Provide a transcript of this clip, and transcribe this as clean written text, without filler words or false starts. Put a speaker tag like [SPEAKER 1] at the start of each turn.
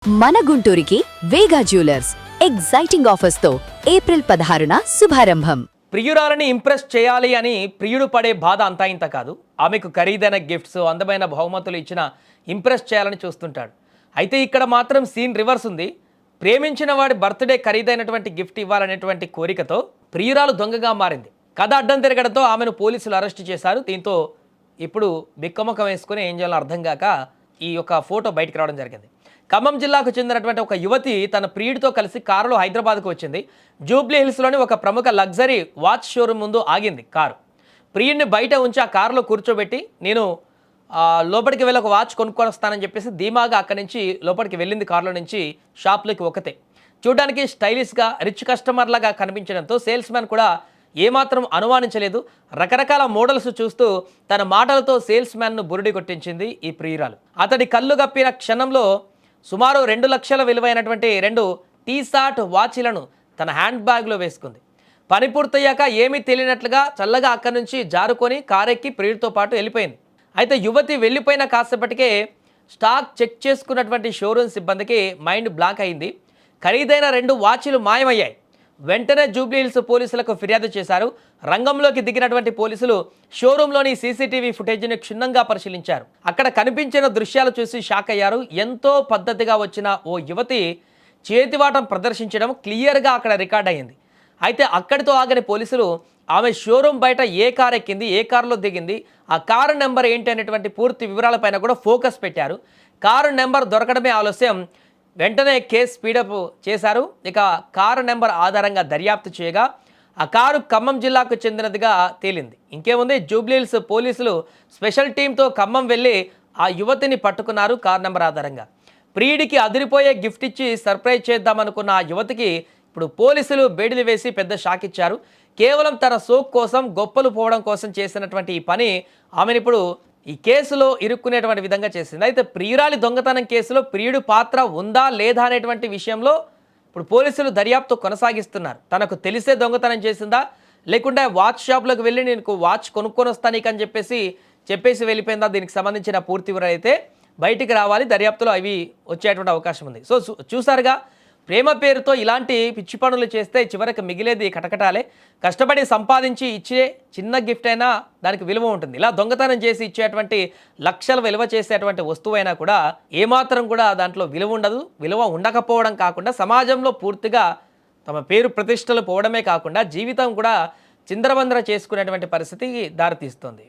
[SPEAKER 1] మన గుంటూరుకి వేగా jewellers exciting offers తో April 16న శుభారంభం.
[SPEAKER 2] ప్రియురాలని impress చేయాలి అని ప్రియుడు పడే బాధ అంతా ఇంత కాదు. ఆమెకు ఖరీదైన గిఫ్ట్స్, అందమైన బహుమతులు ఇచ్చిన ఇంప్రెస్ చేయాలని చూస్తుంటాడు. అయితే ఇక్కడ మాత్రం సీన్ రివర్స్ ఉంది. ప్రేమించిన వాడి బర్త్డే ఖరీదైనటువంటి గిఫ్ట్ ఇవ్వాలనేటువంటి కోరికతో ప్రియురాలు దొంగగా మారింది. కథ అడ్డం తిరగడంతో ఆమెను పోలీసులు అరెస్ట్ చేశారు. దీంతో ఇప్పుడు బిక్కమొఖం వేసుకుని ఏం చేయాలో అర్థం కాక ఈ యొక్క ఫోటో బయటకు రావడం జరిగింది. ఖమ్మం జిల్లాకు చెందినటువంటి ఒక యువతి తన ప్రియుడితో కలిసి కారులో హైదరాబాద్కు వచ్చింది. జూబ్లీ హిల్స్లోని ఒక ప్రముఖ లగ్జరీ వాచ్ షోరూమ్ ముందు ఆగింది కారు. ప్రియుడిని బయట ఉంచి ఆ కారులో కూర్చోబెట్టి నేను లోపలికి వెళ్ళి ఒక వాచ్ కొనుక్కొని వస్తానని చెప్పేసి ధీమాగా అక్కడి నుంచి లోపలికి వెళ్ళింది. కారులో నుంచి షాప్లోకి ఒకతే. చూడడానికి స్టైలిష్గా రిచ్ కస్టమర్ లాగా కనిపించడంతో సేల్స్ మ్యాన్ కూడా ఏమాత్రం అనుమానించలేదు. రకరకాల మోడల్స్ చూస్తూ తన మాటలతో సేల్స్ మ్యాన్ను బురిడి కొట్టించింది ఈ ప్రియురాలు. అతడి కళ్ళు గప్పిన క్షణంలో సుమారు 2 లక్షల విలువైనటువంటి 2 టీసాట్ వాచీలను తన హ్యాండ్ బ్యాగ్లో వేసుకుంది. పని పూర్తయ్యాక ఏమీ తెలియనట్లుగా చల్లగా అక్కడి నుంచి జారుకొని కారెక్కి ప్రియుడితో పాటు వెళ్ళిపోయింది. అయితే యువతి వెళ్ళిపోయిన కాసేపటికే స్టాక్ చెక్ చేసుకున్నటువంటి షోరూమ్ సిబ్బందికి మైండ్ బ్లాక్ అయింది. ఖరీదైన 2 వాచీలు మాయమయ్యాయి. వెంటనే జూబ్లీ హిల్స్ పోలీసులకు ఫిర్యాదు చేశారు. రంగంలోకి దిగినటువంటి పోలీసులు షోరూంలోని సీసీటీవీ ఫుటేజ్ని క్షుణ్ణంగా పరిశీలించారు. అక్కడ కనిపించిన దృశ్యాలు చూసి షాక్ అయ్యారు. ఎంతో పద్ధతిగా వచ్చిన ఓ యువతి చేతివాటం ప్రదర్శించడం క్లియర్గా అక్కడ రికార్డ్ అయ్యింది. అయితే అక్కడితో ఆగని పోలీసులు ఆమె షోరూమ్ బయట ఏ కారు ఎక్కింది, ఏ కారులో దిగింది, ఆ కారు నెంబర్ ఏంటి అనేటువంటి పూర్తి వివరాలపైన కూడా ఫోకస్ పెట్టారు. కారు నెంబర్ దొరకడమే ఆలస్యం. వెంటనే కేసు స్పీడప్ చేశారు. ఇక కారు నెంబర్ ఆధారంగా దర్యాప్తు చేయగా ఆ కారు ఖమ్మం జిల్లాకు చెందినదిగా తేలింది. ఇంకేముంది, జూబ్లీహిల్స్ పోలీసులు స్పెషల్ టీంతో ఖమ్మం వెళ్ళి ఆ యువతిని పట్టుకున్నారు. కారు నెంబర్ ఆధారంగా ప్రియుడికి అదిరిపోయే గిఫ్ట్ ఇచ్చి సర్ప్రైజ్ చేద్దామనుకున్న ఆ యువతికి ఇప్పుడు పోలీసులు బేడిలు వేసి పెద్ద షాక్ ఇచ్చారు. కేవలం తన సోక్ కోసం, గొప్పలు పోవడం కోసం చేసినటువంటి ఈ పని ఆమెను ఇప్పుడు ఈ కేసులో ఇరుక్కునేటువంటి విధంగా చేసింది. అయితే ప్రియురాలి దొంగతనం కేసులో ప్రియుడు పాత్ర ఉందా లేదా అనేటువంటి విషయంలో ఇప్పుడు పోలీసులు దర్యాప్తు కొనసాగిస్తున్నారు. తనకు తెలిసే దొంగతనం చేసిందా, లేకుంటే వాచ్ షాప్లోకి వెళ్ళి నేను వాచ్ కొనుక్కొని వస్తాను నీకు అని చెప్పేసి వెళ్ళిపోయిందా, దీనికి సంబంధించిన పూర్తి వివరాలు అయితే బయటికి రావాలి. దర్యాప్తులో అవి వచ్చేటువంటి అవకాశం ఉంది. సో చూసారుగా, ప్రేమ పేరుతో ఇలాంటి పిచ్చి పనులు చేస్తే చివరికి మిగిలేది కటకటాలే. కష్టపడి సంపాదించి ఇచ్చే చిన్న గిఫ్ట్ అయినా దానికి విలువ ఉంటుంది. ఇలా దొంగతనం చేసి ఇచ్చేటువంటి లక్షల విలువ చేసేటువంటి వస్తువైనా కూడా ఏమాత్రం కూడా దాంట్లో విలువ ఉండదు. విలువ ఉండకపోవడం కాకుండా సమాజంలో పూర్తిగా తమ పేరు ప్రతిష్టలు పోవడమే కాకుండా జీవితం కూడా చిందరవందర చేసుకునేటువంటి పరిస్థితికి దారితీస్తుంది.